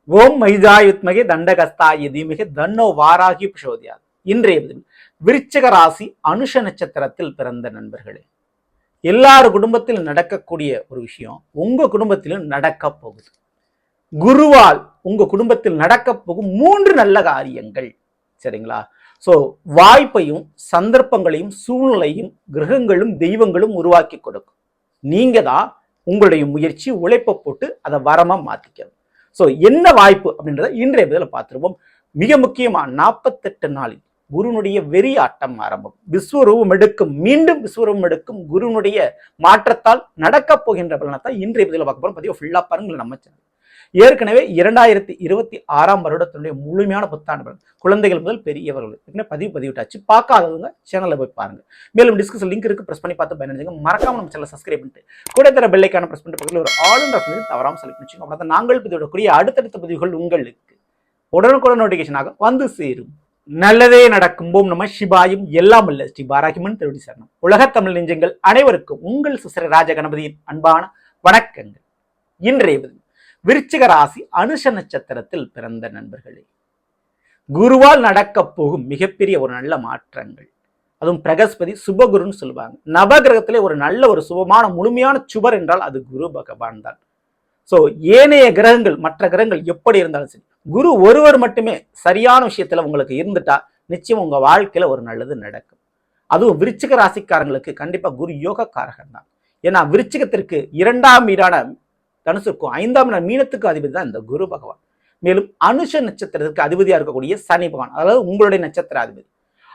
ஓம் மைதாயுத்மகே தண்டகஸ்தாய தீமகே தன்னோ வாராகி பிரசோதியாது. இன்றைய விருச்சிக ராசி அனுஷ நட்சத்திரத்தில் பிறந்த நண்பர்களே, எல்லார் குடும்பத்தில் நடக்கக்கூடிய ஒரு விஷயம் உங்க குடும்பத்திலும் நடக்க போகுது. குருவால் உங்க குடும்பத்தில் நடக்க போகும் 3 நல்ல காரியங்கள். சரிங்களா? சோ வாய்ப்பையும் சந்தர்ப்பங்களையும் சூழ்நிலையும் கிரகங்களும் தெய்வங்களும் உருவாக்கி கொடுக்கும். நீங்க தான் உங்களுடைய முயற்சி உழைப்பை போட்டு அதை வரமா மாத்திக்கணும். சோ என்ன வாய்ப்பு அப்படின்றத இன்றைய பதில பார்த்துருவோம். மிக முக்கியமா 48 நாளில் குருனுடைய வெறி ஆட்டம் ஆரம்பம். விஸ்வரூபம் எடுக்கும், மீண்டும் விஸ்வரூபம் எடுக்கும் குருனுடைய மாற்றத்தால் நடக்க போகின்ற பலனத்தான் இன்றைய பதில பார்க்க போறோம். பதிவு ஃபுல்லா பாருங்க. நம்ம சேனல் ஏற்கனவே 2026 வருடத்தினுடைய முழுமையான புத்தாண்டு பலன் குழந்தைகள் முதல் பெரியவர்கள் பதிவிட்டாச்சு. பார்க்காதவங்க சேனல்ல போய் பாருங்க. மேலும் டிஸ்கிரிப்ஷன் லிங்க் இருக்கு, பிரஸ் பண்ணி பார்த்து பயனடைங்க. மறக்காம நம்ம சேனலை சப்ஸ்கிரைப் பண்ணிட்டு கூட தர பெல் ஐகானை பிரஸ் பண்ணிட்டு பக்கத்தில் ஒரு ஆல் தவறாம செலக்ட் பண்ணிச்சுங்க. அப்படின்னா நாங்கள் பதிவிடக்கூடிய அடுத்தடுத்த பதிவுகள் உங்களுக்கு உடனுக்குடன் நோட்டிபிகேஷனாக வந்து சேரும். நல்லதே நடக்கும். போம் நம்ம சிவாயும் எல்லாம் அல்ல ஸ்ரீ பாராகிமன் திருவடி சரணம். உலகத் தமிழ் நெஞ்சங்கள் அனைவருக்கும் உங்கள் சிசர ராஜ கணபதியின் அன்பான வணக்கங்கள். இன்றைய விருச்சிக ராசி அனுஷ நட்சத்திரத்தில் பிறந்த நண்பர்களே, குருவால் நடக்க போகும் மிகப்பெரிய ஒரு நல்ல மாற்றங்கள். அதுவும் பிரகஸ்பதி சுபகுருன்னு சொல்லுவாங்க. நவகிரகத்திலே ஒரு நல்ல ஒரு சுபமான முழுமையான சுபர் என்றால் அது குரு பகவான் தான். சோ ஏனைய கிரகங்கள் மற்ற கிரகங்கள் எப்படி இருந்தாலும் சரி, குரு ஒருவர் மட்டுமே சரியான விஷயத்துல உங்களுக்கு இருந்துட்டா நிச்சயம் உங்க வாழ்க்கையில ஒரு நல்லது நடக்கும். அதுவும் விருச்சிக ராசிக்காரங்களுக்கு கண்டிப்பா குரு யோகக்காரகன் தான். ஏன்னா விருச்சிகத்திற்கு 2ஆம் வீடான தனுசுக்கும் 5ஆம் வீடான மீனத்துக்கு அதிபதி தான் இந்த குரு பகவான். மேலும் அனுஷ நட்சத்திரத்திற்கு அதிபதியா இருக்கக்கூடிய சனி பகவான், அதாவது உங்களுடைய நட்சத்திர அதிபதி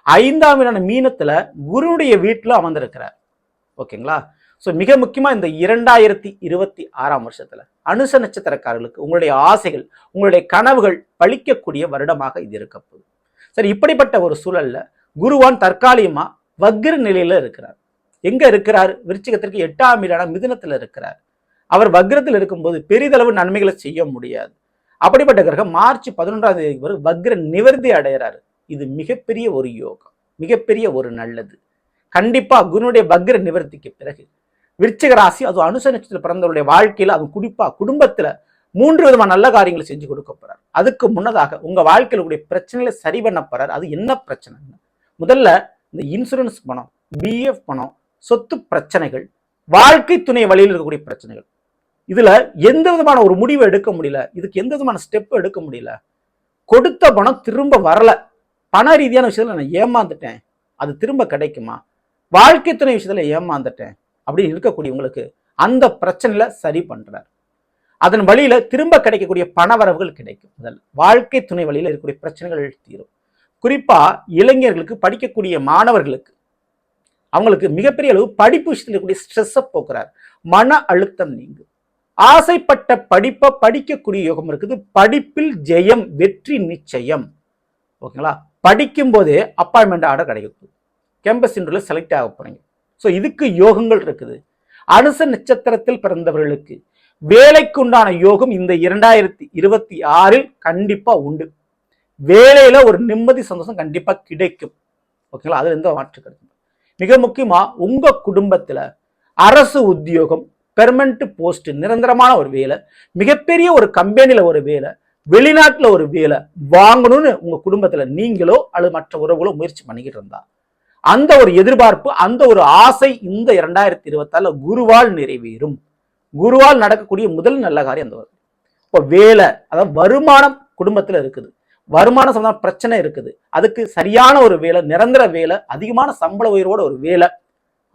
5ஆம் வீடான மீனத்துல குருனுடைய வீட்டுல அமர்ந்திருக்கிறார். ஓகேங்களா? ஸோ மிக முக்கியமா இந்த 2026 வருஷத்துல அனுச நட்சத்திரக்காரர்களுக்கு உங்களுடைய ஆசைகள், உங்களுடைய கனவுகள் பழிக்கக்கூடிய வருடமாக இது இருக்க போகுது. சரி, இப்படிப்பட்ட ஒரு சூழல்ல குருவான் தற்காலிகமா வக்ர நிலையில இருக்கிறார். எங்க இருக்கிறார்? விருச்சிகத்திற்கு 8ஆம் வீடான மிதுனத்துல இருக்கிறார். அவர் வக்ரத்தில் இருக்கும்போது பெரிதளவு நன்மைகளை செய்ய முடியாது. அப்படிப்பட்ட கிரகம் மார்ச் 11ஆம் தேதி வரை வக்ர நிவர்த்தி அடைகிறாரு. இது மிகப்பெரிய ஒரு யோகம், மிகப்பெரிய ஒரு நல்லது. கண்டிப்பா குருனுடைய வக்ர நிவர்த்திக்கு பிறகு விருச்சிக ராசி, அது அனுச நட்சத்திரத்தில் பிறந்தவருடைய வாழ்க்கையில, அது குறிப்பா குடும்பத்துல 3 விதமான நல்ல காரியங்களை செஞ்சு கொடுக்க போறார். அதுக்கு முன்னதாக உங்க வாழ்க்கையில கூடிய பிரச்சனைகளை சரி பண்ண போறார். அது என்ன பிரச்சனை? முதல்ல இந்த இன்சூரன்ஸ் பணம், பிஎஃப் பணம், சொத்து பிரச்சனைகள், வாழ்க்கை துணை வழியில் இருக்கக்கூடிய பிரச்சனைகள், இதுல எந்த விதமான ஒரு முடிவு எடுக்க முடியல, இதுக்கு எந்த விதமான ஸ்டெப் எடுக்க முடியல, கொடுத்த பணம் திரும்ப வரல, பண ரீதியான விஷயத்துல நான் ஏமாந்துட்டேன், அது திரும்ப கிடைக்குமா, வாழ்க்கை துணை விஷயத்துல ஏமாந்துட்டேன் அப்படின்னு இருக்கக்கூடியவங்களுக்கு அந்த பிரச்சனையில சரி பண்றார். அதன் வழியில திரும்ப கிடைக்கக்கூடிய பண வரவுகள் கிடைக்கும். முதல்ல வாழ்க்கை துணை வழியில இருக்கக்கூடிய பிரச்சனைகள் தீரும். குறிப்பா இளைஞர்களுக்கு, படிக்கக்கூடிய மாணவர்களுக்கு, அவங்களுக்கு மிகப்பெரிய அளவு படிப்பு விஷயத்தில் இருக்கக்கூடிய ஸ்ட்ரெஸ்ஸை போக்குறார். மன அழுத்தம் நீங்கும். ஆசைப்பட்ட படிப்பை படிக்கக்கூடிய யோகம் இருக்குது. படிப்பில் ஜெயம், வெற்றி நிச்சயம். ஓகேங்களா? படிக்கும் போதே அப்பாயின்மெண்ட் ஆர்டர் கிடைக்கும். கேம்பஸ் இன்டர்வியூல செலக்ட் ஆக போறீங்க. ஸோ இதுக்கு யோகங்கள் இருக்குது. அனுச நட்சத்திரத்தில் பிறந்தவர்களுக்கு வேலைக்கு உண்டான யோகம் இந்த 2026 கண்டிப்பா உண்டு. வேலையில ஒரு நிம்மதி சந்தோஷம் கண்டிப்பா கிடைக்கும். ஓகேங்களா? அதுல எந்த மாற்று கிடைக்கும். மிக முக்கியமா உங்க குடும்பத்துல அரசு உத்தியோகம், பெர்மனன்ட் போஸ்ட், நிரந்தரமான ஒரு வேலை, மிகப்பெரிய ஒரு கம்பெனில ஒரு வேலை, வெளிநாட்டுல ஒரு வேலை வாங்கணும்னு உங்க குடும்பத்துல நீங்களோ அல்லது மற்ற உறவுகளோ முயற்சி பண்ணிக்கிட்டு இருந்தா அந்த ஒரு எதிர்பார்ப்பு, அந்த ஒரு ஆசை இந்த 2026 குருவால் நிறைவேறும். குருவால் நடக்கக்கூடிய முதல் நல்ல காரியம் அந்த. இப்போ வேலை, அதாவது வருமானம் குடும்பத்துல இருக்குது, வருமான சம்பந்தமான பிரச்சனை இருக்குது, அதுக்கு சரியான ஒரு வேலை, நிரந்தர வேலை, அதிகமான சம்பள உயர்வோட ஒரு வேலை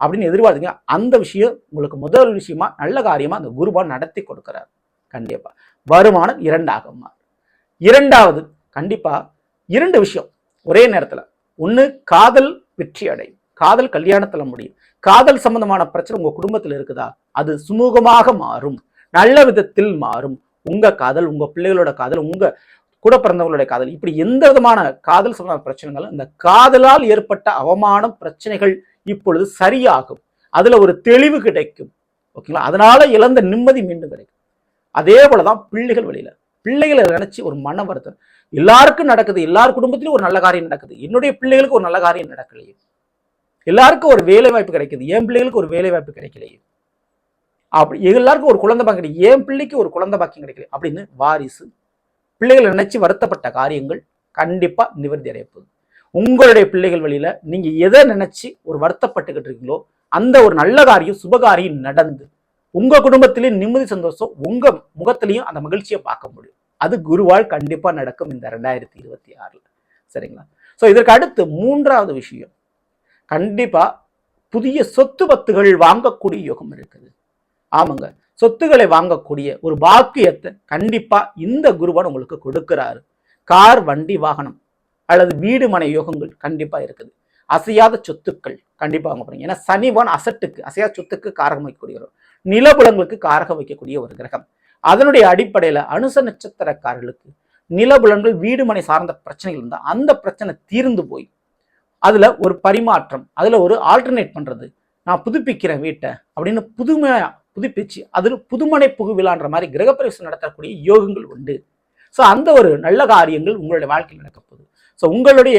அப்படின்னு எதிர்பார்த்தீங்க. அந்த விஷயம் உங்களுக்கு முதல் விஷயமா நல்ல காரியமா அந்த குருவால் நடத்தி கொடுக்கிறார். கண்டிப்பா வருமானம் 2ஆக மாறும். 2வது கண்டிப்பா 2 விஷயம் ஒரே நேரத்துல. ஒண்ணு, காதல் வெற்றி அடையும், காதல் கல்யாணத்துல முடியும். காதல் சம்பந்தமான பிரச்சனை உங்க குடும்பத்துல இருக்குதா, அது சுமூகமாக மாறும், நல்ல விதத்தில் மாறும். உங்க காதல், உங்க பிள்ளைகளோட காதல், உங்க கூட பிறந்தவங்களுடைய காதல், இப்படி எந்த விதமான காதல் சம்பந்தமான பிரச்சனைகளும் இந்த காதலால் ஏற்பட்ட அவமானம், பிரச்சனைகள் இப்பொழுது சரியாகும். அதுல ஒரு தெளிவு கிடைக்கும். ஓகேங்களா? அதனால இழந்த நிம்மதி மீண்டும் கிடைக்கும். அதே போலதான் பிள்ளைகள் வழியில, பிள்ளைகளை நினைச்சு ஒரு மன வருத்தம். எல்லாருக்கும் நடக்குது, எல்லார் குடும்பத்திலும் ஒரு நல்ல காரியம் நடக்குது, என்னுடைய பிள்ளைகளுக்கு ஒரு நல்ல காரியம் நடக்கலையே, எல்லாருக்கும் ஒரு வேலை வாய்ப்பு கிடைக்குது, என் பிள்ளைகளுக்கு ஒரு வேலை வாய்ப்பு கிடைக்கலையே, அப்படி எல்லாருக்கும் ஒரு குழந்தை பாக்கியம் கிடைக்கும், என் பிள்ளைக்கு ஒரு குழந்தை பாக்கியம் கிடைக்கல அப்படின்னு வாரிசு, பிள்ளைகளை நினைச்சு வருத்தப்பட்ட காரியங்கள் கண்டிப்பா நிவர்த்தி அடைய போகுது. உங்களுடைய பிள்ளைகள் வழியில நீங்க எதை நினைச்சு ஒரு வருத்தப்பட்டுக்கிட்டு இருக்கீங்களோ அந்த ஒரு நல்ல காரியம் சுபகாரியம் நடந்து உங்க குடும்பத்திலேயும் நிம்மதி சந்தோஷம் உங்க முகத்திலையும் அந்த மகிழ்ச்சியை பார்க்க முடியும். அது குருவால் கண்டிப்பா நடக்கும் இந்த 2026. சரிங்களா? ஸோ இதற்கு அடுத்து 3வது விஷயம், கண்டிப்பா புதிய சொத்து பத்துகள் வாங்கக்கூடிய யோகம் இருக்குது. ஆமாங்க, சொத்துக்களை வாங்கக்கூடிய ஒரு பாக்கியத்தை கண்டிப்பா இந்த குருவான் உங்களுக்கு கொடுக்கிறாரு. கார், வண்டி, வாகனம் அல்லது வீடு மனை யோகங்கள் கண்டிப்பா இருக்குது. அசையாத சொத்துக்கள் கண்டிப்பா வாங்க போறீங்க. ஏன்னா சனிவான் அசட்டுக்கு, அசையாத சொத்துக்கு காரகம் வைக்கக்கூடியவர், நிலபுலங்களுக்கு காரகம் வைக்கக்கூடிய ஒரு கிரகம். அதனுடைய அடிப்படையில அனுச நட்சத்திரக்காரர்களுக்கு நிலபுலன்கள் வீடு மனை சார்ந்த பிரச்சனைகள் இருந்தா அந்த பிரச்சனை தீர்ந்து போய் அதுல ஒரு பரிமாற்றம், அதுல ஒரு ஆல்டர்னேட் பண்றது, நான் புதுப்பிக்கிறேன் வீட்டை அப்படின்னு புதுமையா புதுப்பிச்சு அதில் புதுமனை புகுவிழான்ற மாதிரி கிரகப்பிரவேசம் நடத்தக்கூடிய யோகங்கள் உண்டு. ஸோ அந்த ஒரு நல்ல காரியங்கள் உங்களுடைய வாழ்க்கையில் நடக்க போகுது. ஸோ உங்களுடைய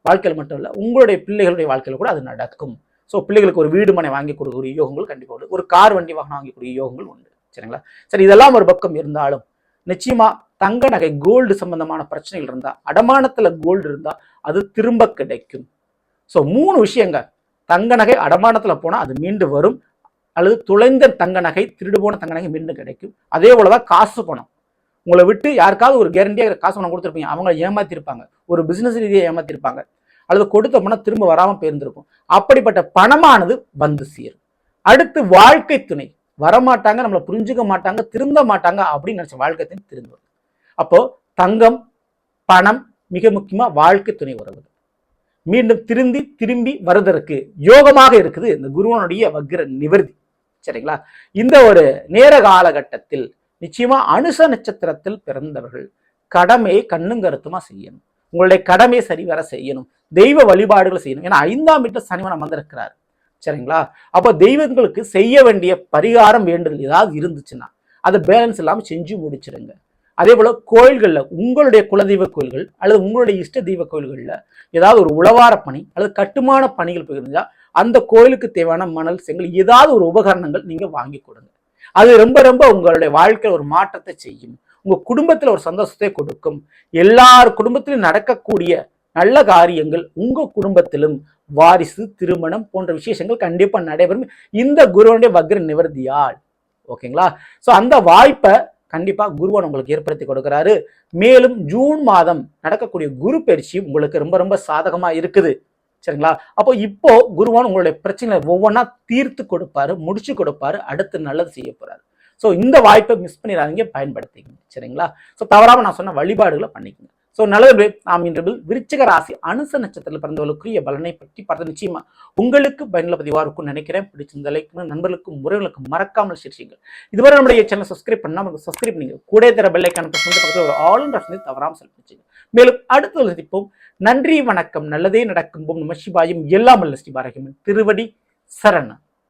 வாழ்க்கையில் மட்டும் இல்லை, உங்களுடைய பிள்ளைகளுடைய வாழ்க்கையில் கூட அது நடக்கும். ஸோ பிள்ளைகளுக்கு ஒரு வீடு மனை வாங்கி கொடுக்கக்கூடிய யோகங்கள் கண்டிப்பாக உண்டு. ஒரு கார், வண்டி, வாகனம் வாங்கக்கூடிய யோகங்கள் உண்டு. சரிங்களா? சரி, இதெல்லாம் ஒரு பக்கம் இருந்தாலும் நிச்சயமா தங்க நகை கோல்டு சம்பந்தமான பிரச்சனைகள் இருந்தா, அடமானத்துல கோல்டு இருந்தா அது திரும்ப கிடைக்கும். ஸோ 3 விஷயங்க, தங்க நகை அடமானத்துல போனா அது மீண்டு வரும், அல்லது துளைந்த தங்க நகை, திருடு போன தங்க நகை மீண்டும் கிடைக்கும். அதே போலதான் காசு பணம், உங்களை விட்டு யாருக்காவது ஒரு கேரண்டியாக காசு பணம் கொடுத்துருப்பீங்க, அவங்க ஏமாத்திருப்பாங்க, ஒரு பிசினஸ் ரீதியாக ஏமாத்திருப்பாங்க, அல்லது கொடுத்த பணம் திரும்ப வராமல் போயிருந்திருக்கும். அப்படிப்பட்ட பணமானது வந்து சேரும். அடுத்து வாழ்க்கை துணை வரமாட்டாங்க, நம்மளை புரிஞ்சுக்க மாட்டாங்க, திருந்த மாட்டாங்க அப்படின்னு நினைச்ச வாழ்க்கை துணை திரும்ப. அப்போ தங்கம், பணம், மிக முக்கியமா வாழ்க்கை துணை வருவது மீண்டும் திரும்பி வருவதற்கு யோகமாக இருக்குது இந்த குருவனுடைய வக்ர நிவர்த்தி. சரிங்களா? இந்த ஒரு நேர காலகட்டத்தில் நிச்சயமா அனுச நட்சத்திரத்தில் பிறந்தவர்கள் கடமையை கண்ணும் கருத்துமா செய்யணும். உங்களுடைய கடமையை சரிவர செய்யணும், தெய்வ வழிபாடுகளை செய்யணும். ஏன்னா 5ஆம் வீட்டில் சனிவன் அமர்ந்திருக்கிறார். சரிங்களா? அப்போ தெய்வங்களுக்கு செய்ய வேண்டிய பரிகாரம் வேண்டுதல் ஏதாவது இருந்துச்சுன்னா அதை பேலன்ஸ் இல்லாமல் செஞ்சு முடிச்சிருங்க. அதே போல கோயில்கள்ல உங்களுடைய குலதெய்வ கோயில்கள் அல்லது உங்களுடைய இஷ்ட தெய்வ கோயில்கள்ல ஏதாவது ஒரு உழவார பணி அல்லது கட்டுமான பணிகள் போயிருந்தா அந்த கோயிலுக்கு தேவையான மணல், செங்கல், ஏதாவது ஒரு உபகரணங்கள் நீங்க வாங்கி கொடுங்க. அது ரொம்ப ரொம்ப உங்களுடைய வாழ்க்கையில் ஒரு மாற்றத்தை செய்யும், உங்க குடும்பத்துல ஒரு சந்தோஷத்தை கொடுக்கும். எல்லார் குடும்பத்திலும் நடக்கக்கூடிய நல்ல காரியங்கள் உங்க குடும்பத்திலும் வாரிசு, திருமணம் போன்ற விசேஷங்கள் கண்டிப்பா நடைபெறும் இந்த குருவனுடைய வக்ர நிவர்த்தியால். ஓகேங்களா? சோ அந்த வாய்ப்பை கண்டிப்பா குருவன் உங்களுக்கு ஏற்படுத்தி கொடுக்கிறாரு. மேலும் ஜூன் மாதம் நடக்கக்கூடிய குரு பயிற்சி உங்களுக்கு ரொம்ப ரொம்ப சாதகமா இருக்குது. சரிங்களா? அப்போ இப்போ குருவான் உங்களுடைய பிரச்சனை ஒவ்வொன்றா தீர்த்து கொடுப்பாரு, முடிச்சு கொடுப்பாரு, அடுத்து நல்லது செய்ய போறாரு. ஸோ இந்த வாய்ப்பை மிஸ் பண்ணிடாதீங்க, பயன்படுத்திக்கங்க. சரிங்களா? ஸோ தவறாம நான் சொன்ன வழிபாடுகளை பண்ணிக்கங்க. ஸோ நல்லது. நாம் இன்று விருச்சிக ராசி அனுச நட்சத்திரத்தில் பிறந்தவர்களுக்குரிய பலனை பற்றி பார்த்து நிச்சயமா உங்களுக்கு பயனுள்ள பதிவாக இருக்கும்னு நினைக்கிறேன். பிடிச்சிருந்த லைக் நண்பர்களுக்கும் முறைகளுக்கும் மறக்காமல் ஷேர். இதுவரை நம்முடைய சேனல் சப்ஸ்கிரைப் பண்ணாமல் சப்ஸ்கிரைப் பண்ணீங்க, கூட தர பெல்லைக்கான பக்கத்தில் ஒரு ஆல் இன் தவறாமல் செலுத்திச்சுங்க. மேலும் அடுத்து சந்திப்போம். நன்றி, வணக்கம். நல்லதே நடக்கும். நம சிவாயும். எல்லாம் அல்ல ஸ்ரீ பாரகியம்மன் திருவடி சரணம்.